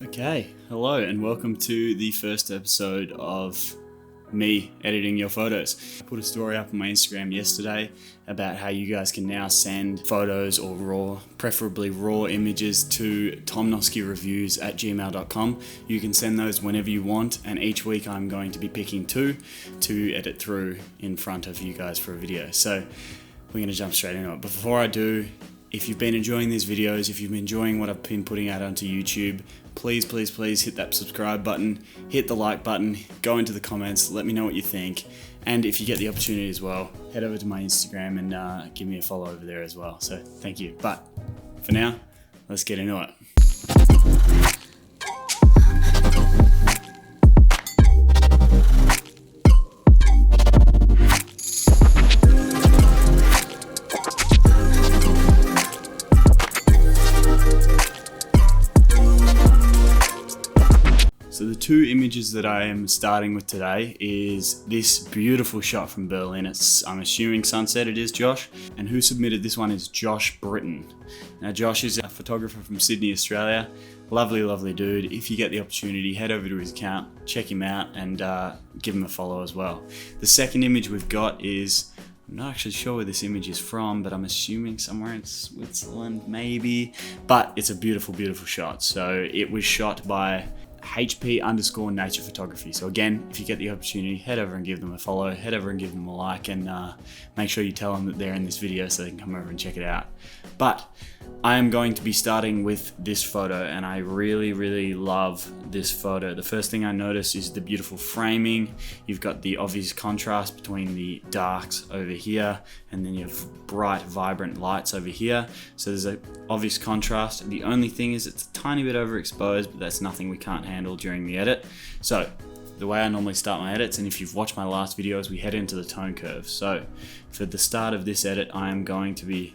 Okay, hello and welcome to the first episode of me editing your photos. I put a story up on my Instagram yesterday about how you guys can now send photos or preferably raw images to tomnoskereviews@gmail.com. You can send those whenever you want, and each week I'm going to be picking two to edit through in front of you guys for a video. So we're going to jump straight into it. But before I do, if you've been enjoying these videos, if you've been enjoying what I've been putting out onto YouTube, please hit that subscribe button, hit the like button, go into the comments, let me know what you think. And if you get the opportunity as well, head over to my Instagram and give me a follow over there as well. So thank you. But for now, let's get into it. So the two images that I am starting with today is this beautiful shot from Berlin. I'm assuming sunset. It is Josh. And who submitted this one is Josh Britton. Now Josh is a photographer from Sydney, Australia. Lovely dude. If you get the opportunity, head over to his account, check him out, and give him a follow as well. The second image we've got is, I'm not actually sure where this image is from, but I'm assuming somewhere in Switzerland maybe. But it's a beautiful shot. So it was shot by HP_nature photography. So again, if you get the opportunity, head over and give them a follow, head over and give them a like, and make sure you tell them that they're in this video so they can come over and check it out. But I am going to be starting with this photo, and I really love this photo. The first thing I notice is the beautiful framing. You've got the obvious contrast between the darks over here, and then you have bright, vibrant lights over here. So there's an obvious contrast. The only thing is it's a tiny bit overexposed, but that's nothing we can't handle during the edit. So the way I normally start my edits, and if you've watched my last videos, we head into the tone curve. So for the start of this edit, I am going to be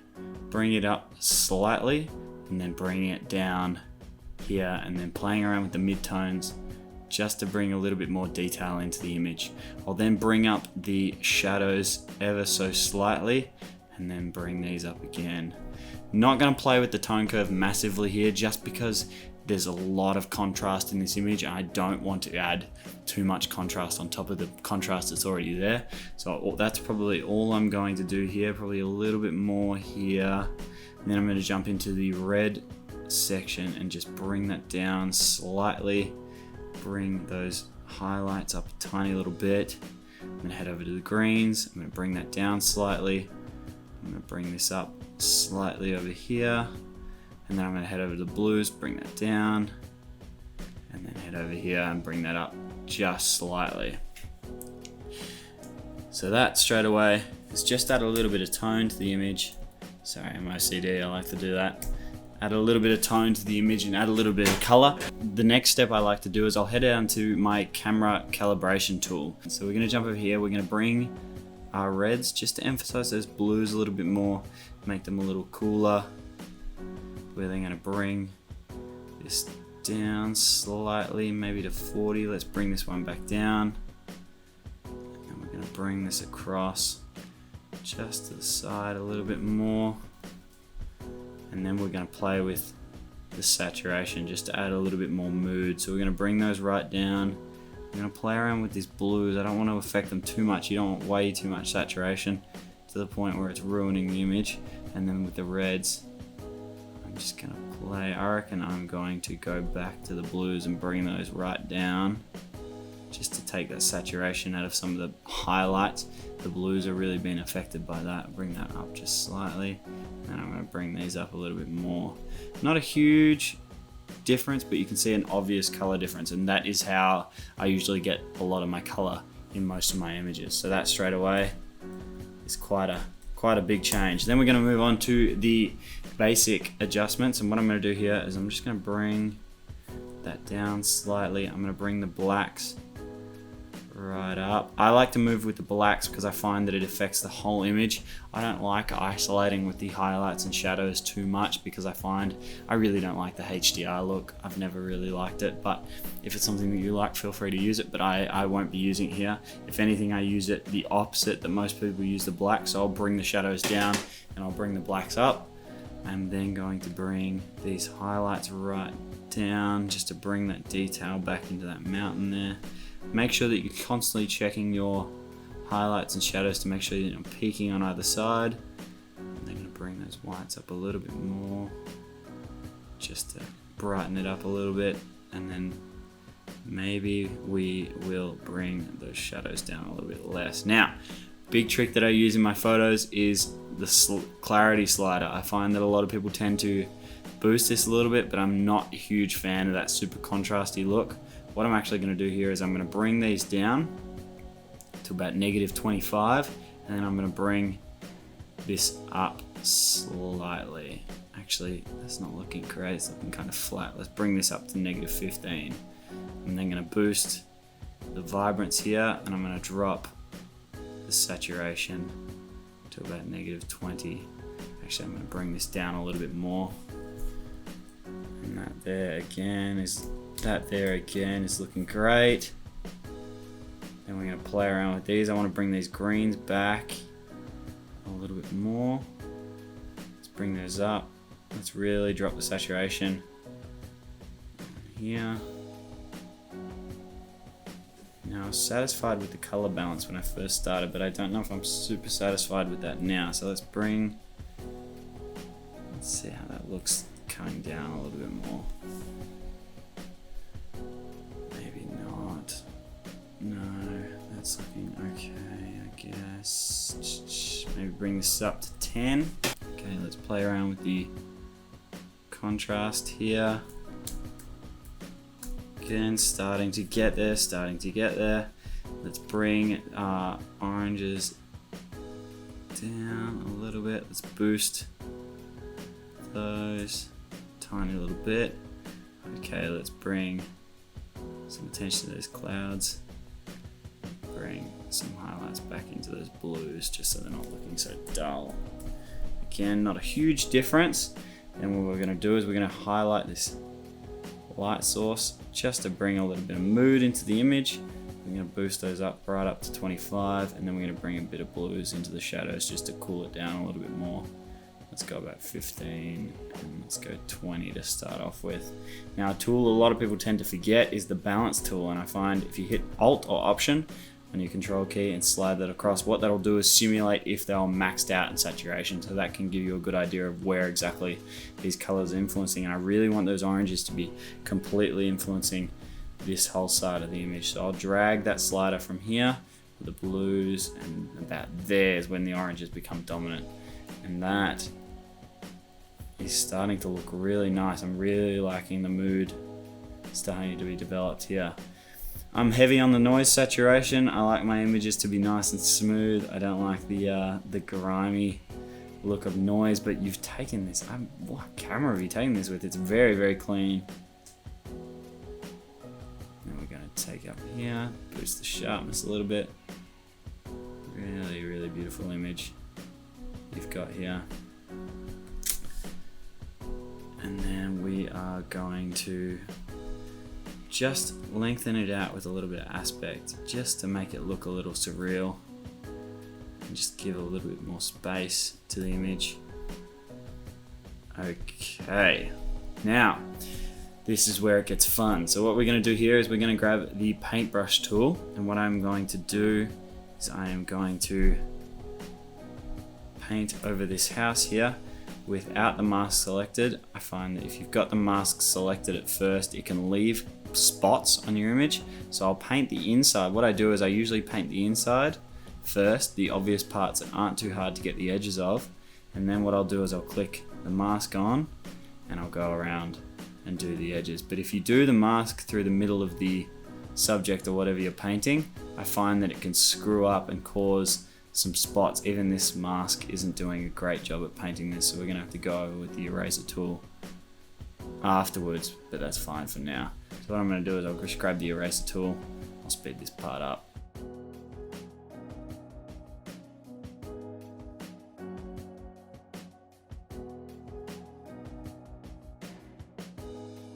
bringing it up slightly and then bringing it down here and then playing around with the mid-tones just to bring a little bit more detail into the image. I'll then bring up the shadows ever so slightly and then bring these up again. Not going to play with the tone curve massively here just because there's a lot of contrast in this image and I don't want to add too much contrast on top of the contrast that's already there. So that's probably all I'm going to do here, probably a little bit more here. And then I'm going to jump into the red section and just bring that down slightly. Bring those highlights up a tiny little bit. I'm going to head over to the greens. I'm going to bring that down slightly. I'm going to bring this up slightly over here. And then I'm going to head over to the blues, bring that down, and then head over here and bring that up just slightly. So that straight away is just add a little bit of tone to the image. Sorry, I'm OCD, I like to do that. Add a little bit of tone to the image and add a little bit of color. The next step I like to do is I'll head down to my camera calibration tool. So we're going to jump over here, we're going to bring our reds just to emphasize those blues a little bit more, make them a little cooler. We're then going to bring this down slightly, maybe to 40. Let's bring this one back down. And we're going to bring this across just to the side a little bit more. And then we're going to play with the saturation just to add a little bit more mood. So we're going to bring those right down. We're going to play around with these blues. I don't want to affect them too much. You don't want way too much saturation to the point where it's ruining the image. And then with the reds, I'm just gonna play. I reckon I'm going to go back to the blues and bring those right down just to take that saturation out of some of the highlights. The blues are really being affected by that. Bring that up just slightly, and I'm gonna bring these up a little bit more. Not a huge difference, but you can see an obvious color difference, and that is how I usually get a lot of my color in most of my images. So that straight away is quite a big change. Then we're going to move on to the basic adjustments, and what I'm going to do here is I'm just going to bring that down slightly. I'm going to bring the blacks right up. I like to move with the blacks because I find that it affects the whole image. I don't like isolating with the highlights and shadows too much because I find I really don't like the HDR look. I've never really liked it, but if it's something that you like, feel free to use it, but I won't be using it here. If anything, I use it the opposite that most people use, the black. So I'll bring the shadows down and I'll bring the blacks up. I'm then going to bring these highlights right down just to bring that detail back into that mountain there. Make sure that you're constantly checking your highlights and shadows to make sure you're not peaking on either side. I'm then going to bring those whites up a little bit more just to brighten it up a little bit, and then maybe we will bring those shadows down a little bit less. Now, big trick that I use in my photos is the clarity slider. I find that a lot of people tend to boost this a little bit, but I'm not a huge fan of that super contrasty look. What I'm actually going to do here is I'm going to bring these down to about -25, and then I'm going to bring this up slightly. Actually, that's not looking great, it's looking kind of flat. Let's bring this up to -15. I'm then going to boost the vibrance here, and I'm going to drop the saturation to about -20. Actually, I'm going to bring this down a little bit more. And that there again is looking great. Then we're going to play around with these. I want to bring these greens back a little bit more. Let's bring those up. Let's really drop the saturation here. Now, I was satisfied with the color balance when I first started, but I don't know if I'm super satisfied with that now. So let's see how that looks coming down a little bit more. Maybe not. No, that's looking okay, I guess. Maybe bring this up to 10. Okay, let's play around with the contrast here. Again, starting to get there. Let's bring oranges down a little bit. Let's boost those tiny little bit. Okay, let's bring some attention to those clouds. Bring some highlights back into those blues just so they're not looking so dull. Again, not a huge difference. And what we're going to do is we're going to highlight this light source just to bring a little bit of mood into the image. We're going to boost those up right up to 25, and then we're going to bring a bit of blues into the shadows just to cool it down a little bit more. Let's go about 15 and let's go 20 to start off with. Now, a tool a lot of people tend to forget is the balance tool, and I find if you hit Alt or Option on your control key and slide that across, what that'll do is simulate if they're maxed out in saturation, so that can give you a good idea of where exactly these colors are influencing. And I really want those oranges to be completely influencing this whole side of the image. So I'll drag that slider from here with the blues, and about there is when the oranges become dominant, and that is starting to look really nice. I'm really liking the mood starting to be developed here. I'm heavy on the noise saturation. I like my images to be nice and smooth. I don't like the grimy look of noise, but you've taken this. What camera have you taken this with? It's very, very clean. Then we're going to take up here, boost the sharpness a little bit. Really, really beautiful image you've got here. And then we are going to just lengthen it out with a little bit of aspect, just to make it look a little surreal, and just give a little bit more space to the image. Okay, now this is where it gets fun. So what we're going to do here is we're going to grab the paintbrush tool, and what I'm going to do is I am going to paint over this house here without the mask selected. I find that if you've got the mask selected at first, it can leave spots on your image. So I'll paint the inside. What I do is I usually paint the inside first, the obvious parts that aren't too hard to get the edges of, and then what I'll do is I'll click the mask on and I'll go around and do the edges. But if you do the mask through the middle of the subject or whatever you're painting, I find that it can screw up and cause some spots. Even this mask isn't doing a great job at painting this, so we're gonna have to go over with the eraser tool afterwards, but that's fine for now. So what I'm going to do is I'll just grab the eraser tool, I'll speed this part up.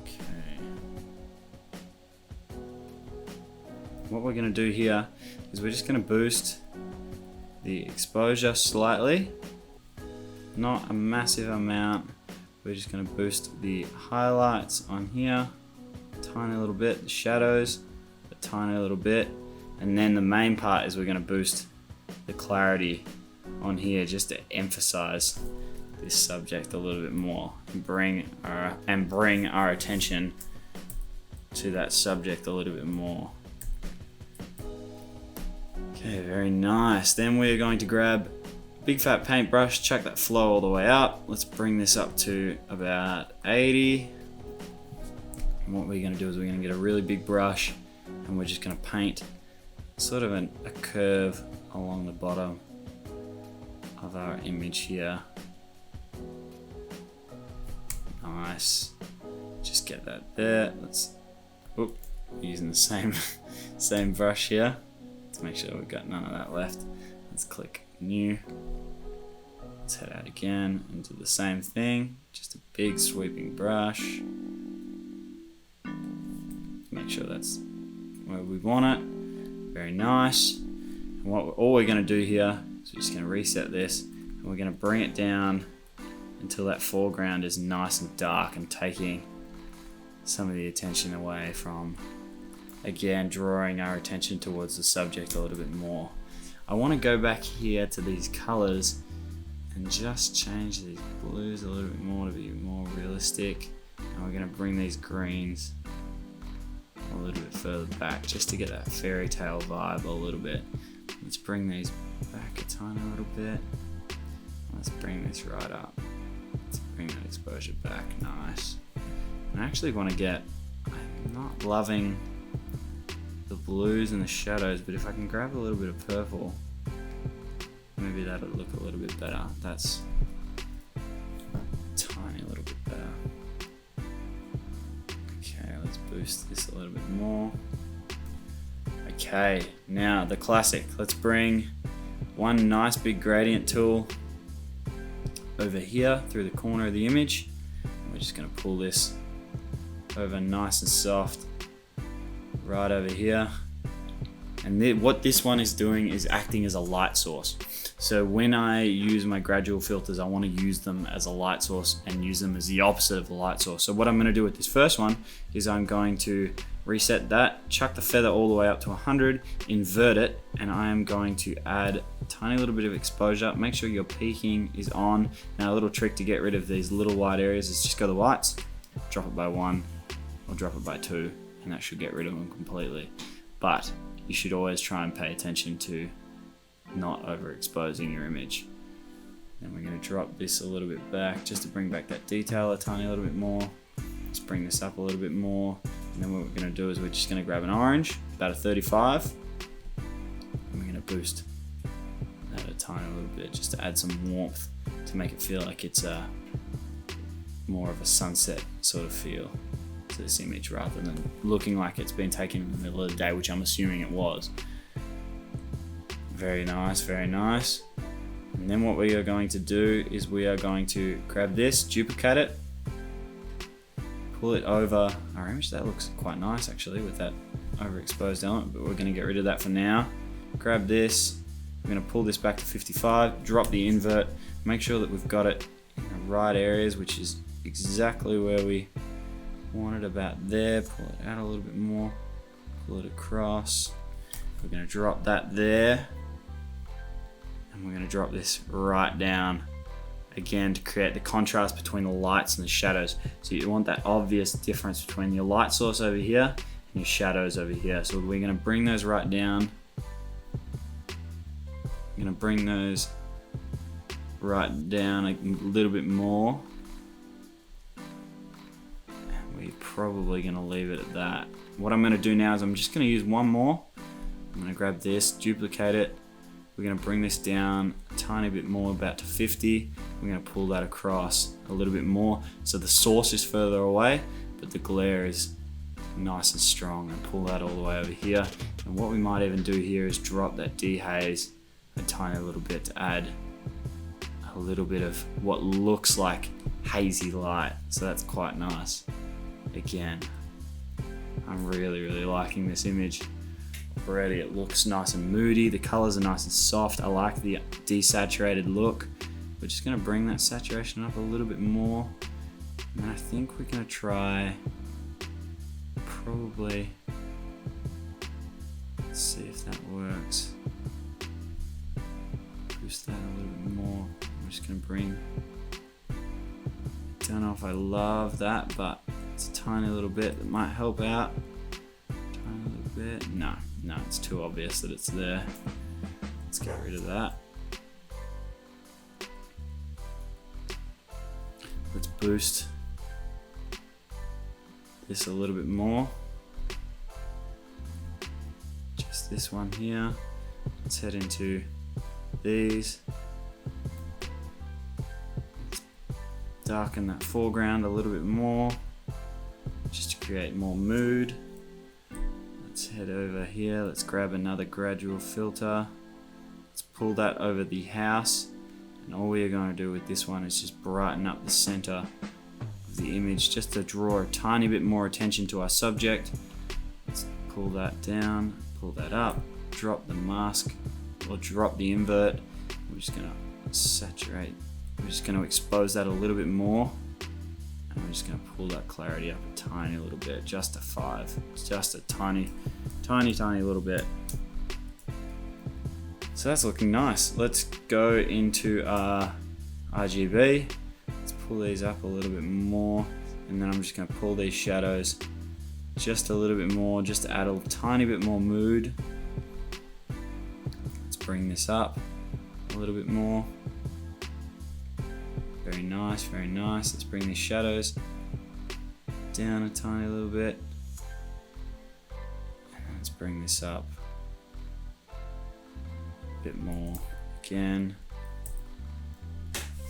Okay. What we're going to do here is we're just going to boost the exposure slightly, not a massive amount. we're just going to boost the highlights on here, a tiny little bit, the shadows, a tiny little bit, and then the main part is we're going to boost the clarity on here just to emphasize this subject a little bit more and bring our attention to that subject a little bit more. Okay, very nice. Then we're going to grab a big fat paintbrush, chuck that flow all the way up. Let's bring this up to about 80. And what we're going to do is we're going to get a really big brush and we're just going to paint sort of a curve along the bottom of our image here. Nice. Just get that there. Using the same brush here to make sure we've got none of that left. Let's click new. Let's head out again and do the same thing. Just a big sweeping brush. Make sure that's where we want it. Very nice. And all we're going to do here is we're just going to reset this and we're going to bring it down until that foreground is nice and dark and taking some of the attention away from, again, drawing our attention towards the subject a little bit more. I want to go back here to these colors and just change these blues a little bit more to be more realistic. And we're going to bring these greens a little bit further back just to get that fairy tale vibe a little bit. Let's bring these back a tiny little bit. Let's bring this right up. Let's bring that exposure back, nice. And I actually want to get, I'm not loving the blues and the shadows, but if I can grab a little bit of purple, maybe that'll look a little bit better. That's a tiny little bit better. Okay, let's boost this a little bit more. Okay, now the classic. Let's bring one nice big gradient tool over here through the corner of the image. And we're just going to pull this over nice and soft right over here. And what this one is doing is acting as a light source. So when I use my gradual filters, I want to use them as a light source and use them as the opposite of the light source. So what I'm going to do with this first one is I'm going to reset that, chuck the feather all the way up to 100, invert it, and I am going to add a tiny little bit of exposure. Make sure your peaking is on. Now a little trick to get rid of these little white areas is just go to the whites, drop it by 1 or drop it by 2, and that should get rid of them completely. But you should always try and pay attention to not overexposing your image. Then we're going to drop this a little bit back just to bring back that detail a tiny little bit more. Let's bring this up a little bit more. And then what we're going to do is we're just going to grab an orange, about a 35, and we're going to boost that a tiny little bit just to add some warmth to make it feel like it's more of a sunset sort of feel to this image rather than looking like it's been taken in the middle of the day, which I'm assuming it was. Very nice, very nice. And then what we are going to do is we are going to grab this, duplicate it, pull it over our image. That looks quite nice actually with that overexposed element, but we're going to get rid of that for now. Grab this, we're going to pull this back to 55, drop the invert, make sure that we've got it in the right areas, which is exactly where we want it, about there. Pull it out a little bit more, pull it across. We're going to drop that there, and we're going to drop this right down again to create the contrast between the lights and the shadows. So you want that obvious difference between your light source over here and your shadows over here. So we're going to bring those right down. I'm going to bring those right down a little bit more. And we're probably going to leave it at that. What I'm going to do now is I'm just going to use one more. I'm going to grab this, duplicate it. We're going to bring this down a tiny bit more, about to 50. We're going to pull that across a little bit more. So the source is further away, but the glare is nice and strong, and pull that all the way over here. And what we might even do here is drop that dehaze a tiny little bit to add a little bit of what looks like hazy light. So that's quite nice. Again, I'm really liking this image. Already it looks nice and moody, the colors are nice and soft. I like the desaturated look. We're just going to bring that saturation up a little bit more And then I think we're gonna try probably, let's see if that works. Boost that a little bit more. I'm just gonna bring, don't know if I love that, but it's a tiny little bit that might help out. Tiny little bit. No, it's too obvious that it's there. Let's get rid of that. Let's boost this a little bit more. Just this one here. Let's head into these. Let's darken that foreground a little bit more, just to create more mood. Let's head over here. Let's grab another gradual filter. Let's pull that over the house. And all we are going to do with this one is just brighten up the center of the image, just to draw a tiny bit more attention to our subject. Let's pull that down, pull that up, drop the mask or drop the invert. We're just going to saturate. We're just going to expose that a little bit more. And we're just going to pull that clarity up a tiny little bit, just a 5. It's just a tiny little bit. So that's looking nice. Let's go into our RGB. Let's pull these up a little bit more, and then I'm just going to pull these shadows just a little bit more, just to add a tiny bit more mood. Let's bring this up a little bit more. Very nice, very nice. Let's bring these shadows down a tiny little bit. And let's bring this up a bit more again.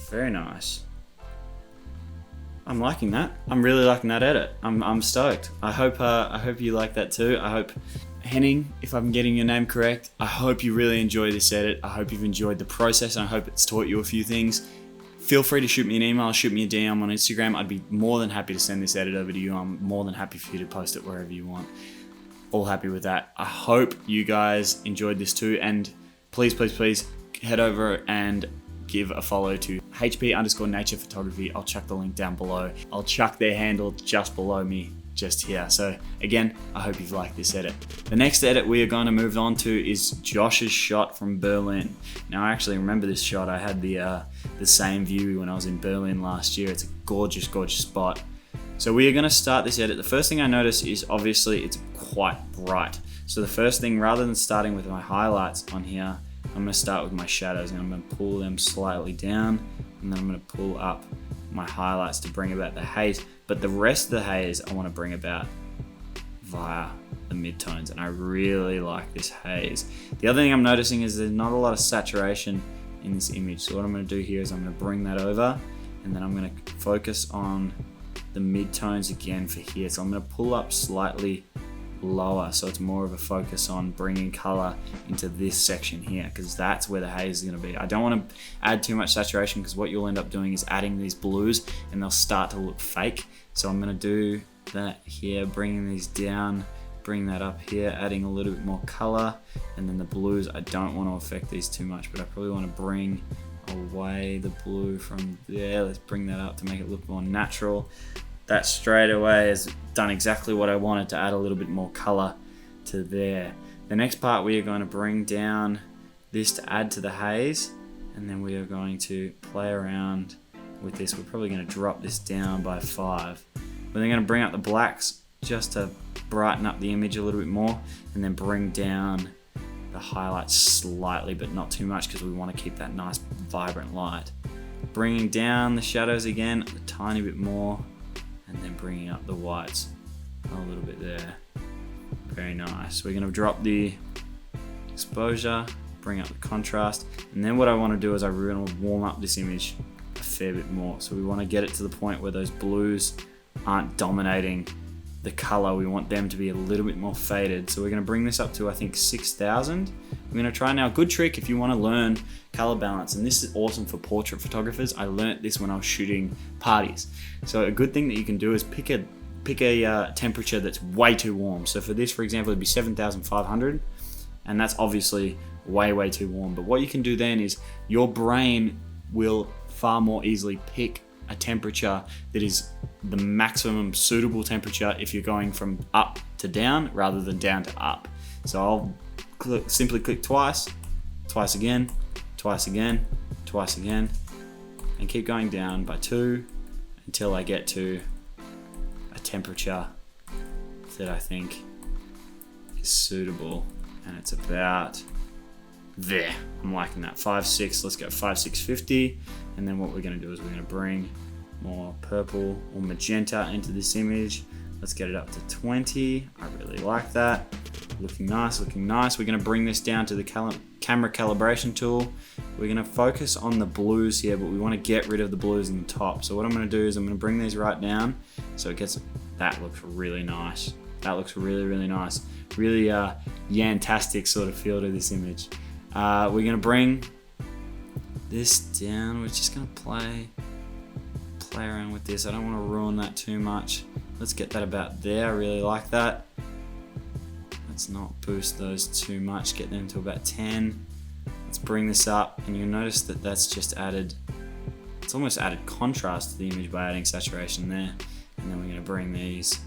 Very nice. I'm liking that. I'm really liking that edit. I'm stoked. I hope you like that too. I hope, Henning, if I'm getting your name correct, I hope you really enjoy this edit. I hope you've enjoyed the process, and I hope it's taught you a few things. Feel free to shoot me an email, shoot me a DM on Instagram. I'd be more than happy to send this edit over to you. I'm more than happy for you to post it wherever you want. All happy with that. I hope you guys enjoyed this too, and please head over and give a follow to HP_nature photography. I'll chuck the link down below. I'll chuck their handle just below me, just here. So again, I hope you've liked this edit. The next edit we are going to move on to is Josh's shot from Berlin. Now I actually remember this shot. I had the same view when I was in Berlin last year. It's a gorgeous spot. So we are going to start this edit. The first thing I notice is obviously it's quite bright. So the first thing, rather than starting with my highlights on here, I'm going to start with my shadows, and I'm going to pull them slightly down, and then I'm going to pull up my highlights to bring about the haze. But the rest of the haze I want to bring about via the midtones, and I really like this haze. The other thing I'm noticing is there's not a lot of saturation in this image. So what I'm going to do here is I'm going to bring that over, and then I'm going to focus on the midtones again for here. So I'm going to pull up slightly lower, so it's more of a focus on bringing color into this section here, because that's where the haze is going to be. I don't want to add too much saturation, because what you'll end up doing is adding these blues and they'll start to look fake. So I'm going to do that here, bringing these down, bring that up here, adding a little bit more color, and then the blues, I don't want to affect these too much, but I probably want to bring away the blue from there. Let's bring that up to make it look more natural. That straight away has done exactly what I wanted, to add a little bit more color to there. The next part, we are going to bring down this to add to the haze, and then we are going to play around with this. We're probably going to drop this down by 5. We're then going to bring up the blacks just to brighten up the image a little bit more, and then bring down the highlights slightly, but not too much, because we want to keep that nice vibrant light. Bringing down the shadows again a tiny bit more, and then bringing up the whites a little bit there. Very nice. We're going to drop the exposure, bring up the contrast, and then what I want to do is I really want to warm up this image a fair bit more. So we want to get it to the point where those blues aren't dominating the color. We want them to be a little bit more faded. So we're going to bring this up to, I think, 6,000. We're going to try now. Good trick if you want to learn color balance, and this is awesome for portrait photographers. I learnt this when I was shooting parties. So a good thing that you can do is pick a temperature that's way too warm. So for this, for example, it'd be 7,500, and that's obviously way too warm. But what you can do then is your brain will far more easily pick a temperature that is the maximum suitable temperature if you're going from up to down rather than down to up. So I'll simply click twice, twice again, twice again, twice again, and keep going down by 2 until I get to a temperature that I think is suitable, and it's about there. I'm liking that. 5.6, let's go 5.650, and then what we're going to do is we're going to bring more purple or magenta into this image. Let's get it up to 20. I really like that. Looking nice, looking nice. We're going to bring this down to the camera calibration tool. We're going to focus on the blues here, but we want to get rid of the blues in the top. So what I'm going to do is I'm going to bring these right down so it gets, that looks really nice. That looks really, really nice. Really yantastic sort of feel to this image. We're going to bring this down. We're just going to play around with this. I don't want to ruin that too much. Let's get that about there. I really like that. Let's not boost those too much. Get them to about 10. Let's bring this up, and you'll notice that that's just added, it's almost added contrast to the image by adding saturation there. And then we're going to bring these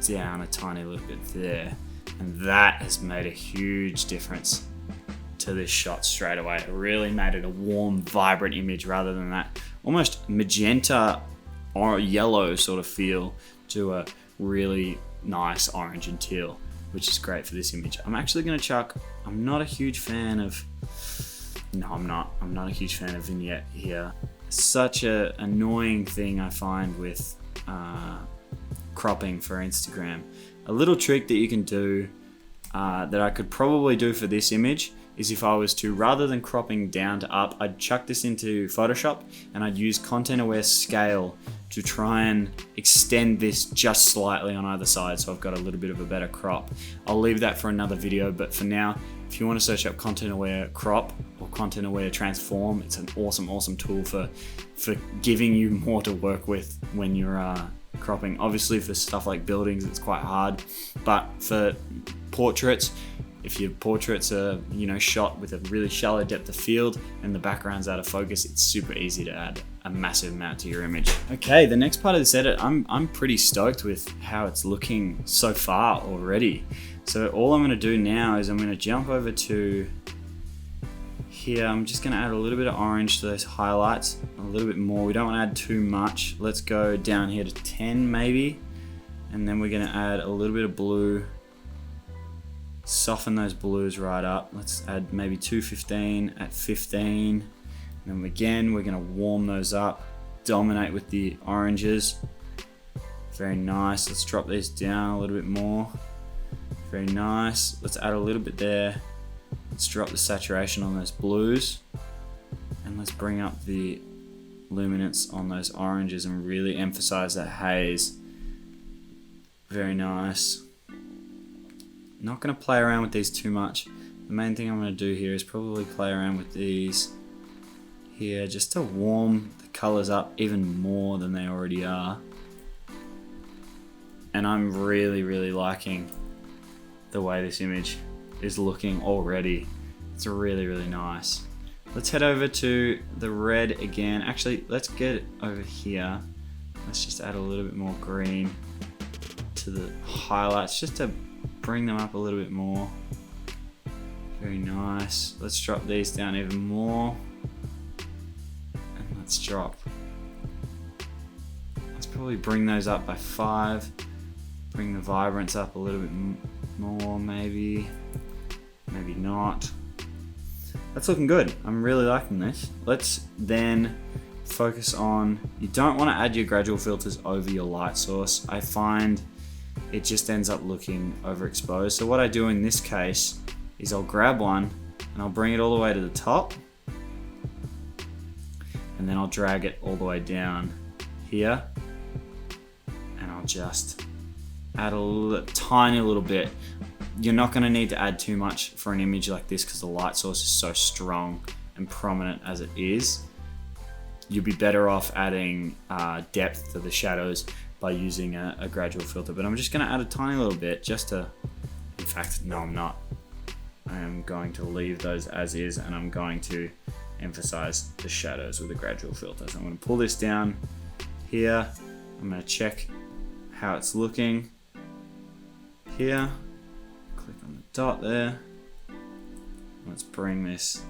down a tiny little bit there. And that has made a huge difference to this shot straight away. It really made it a warm, vibrant image rather than that almost magenta or yellow sort of feel to a really nice orange and teal, which is great for this image. I'm actually going to chuck, I'm not a huge fan of, no, I'm not a huge fan of vignette here. Such a annoying thing I find with cropping for Instagram. A little trick that you can do that I could probably do for this image is if I was to, rather than cropping down to up, I'd chuck this into Photoshop and I'd use content aware scale to try and extend this just slightly on either side so I've got a little bit of a better crop. I'll leave that for another video, but for now, if you want to search up content aware crop or content aware transform, it's an awesome tool for giving you more to work with when you're cropping. Obviously for stuff like buildings it's quite hard, but for portraits, if your portraits are, you know, shot with a really shallow depth of field and the background's out of focus, it's super easy to add a massive amount to your image. Okay, the next part of this edit, I'm pretty stoked with how it's looking so far already. So all I'm gonna do now is I'm gonna jump over to here. I'm just gonna add a little bit of orange to those highlights, a little bit more. We don't wanna add too much. Let's go down here to 10 maybe. And then we're gonna add a little bit of blue. Soften those blues right up. Let's add maybe 215 at 15. And then again, we're gonna warm those up, dominate with the oranges. Very nice. Let's drop these down a little bit more. Very nice. Let's add a little bit there. Let's drop the saturation on those blues. And let's bring up the luminance on those oranges and really emphasize that haze. Very nice. Not going to play around with these too much. The main thing I'm going to do here is probably play around with these here just to warm the colors up even more than they already are. And I'm really liking the way this image is looking already. It's really nice. Let's head over to the red again. Actually, let's get it over here. Let's just add a little bit more green to the highlights just to bring them up a little bit more. Very nice. Let's drop these down even more. And let's probably bring those up by 5. Bring the vibrance up a little bit more maybe. Maybe not. That's looking good. I'm really liking this. Let's then focus on, you don't want to add your gradual filters over your light source. I find it just ends up looking overexposed. So what I do in this case is I'll grab one and I'll bring it all the way to the top, and then I'll drag it all the way down here, and I'll just add a tiny little bit. You're not going to need to add too much for an image like this because the light source is so strong and prominent as it is. You'll be better off adding depth to the shadows by using a gradual filter, but I'm just going to add a tiny little bit just to, in fact, no I'm not. I am going to leave those as is, and I'm going to emphasize the shadows with a gradual filter. So I'm going to pull this down here. I'm going to check how it's looking here. Click on the dot there. Let's bring this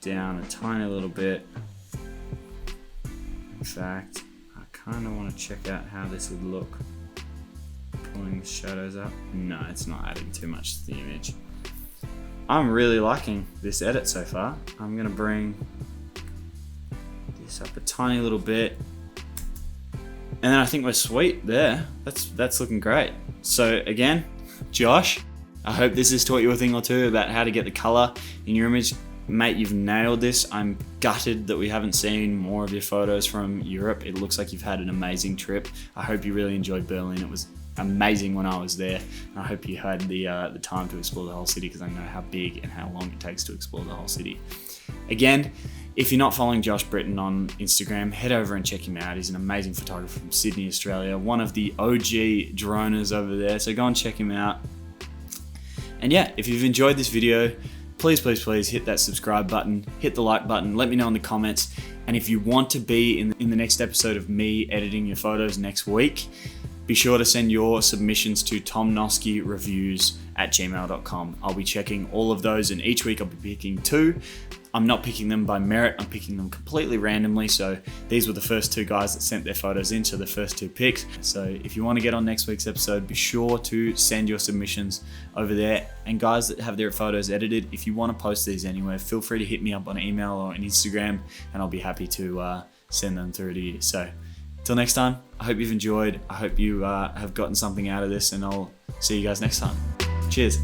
down a tiny little bit. In fact, I kind of want to check out how this would look. Pulling the shadows up. No, it's not adding too much to the image. I'm really liking this edit so far. I'm gonna bring this up a tiny little bit. And then I think we're sweet there. That's looking great. So again, Josh, I hope this has taught you a thing or two about how to get the color in your image. Mate, you've nailed this. I'm gutted that we haven't seen more of your photos from Europe. It looks like you've had an amazing trip. I hope you really enjoyed Berlin. It was amazing when I was there. And I hope you had the time to explore the whole city, because I know how big and how long it takes to explore the whole city. Again, if you're not following Josh Britton on Instagram, head over and check him out. He's an amazing photographer from Sydney, Australia, one of the OG droners over there. So go and check him out. And yeah, if you've enjoyed this video, please hit that subscribe button, hit the like button, let me know in the comments. And if you want to be in the next episode of me editing your photos next week, be sure to send your submissions to tomnoskireviews@gmail.com. I'll be checking all of those, and each week I'll be picking 2. I'm not picking them by merit, I'm picking them completely randomly. So these were the first 2 guys that sent their photos in, so the first 2 picks. So if you want to get on next week's episode, be sure to send your submissions over there. And guys that have their photos edited, if you want to post these anywhere, feel free to hit me up on email or on Instagram, and I'll be happy to send them through to you. So till next time, I hope you've enjoyed. I hope you have gotten something out of this, and I'll see you guys next time. Cheers.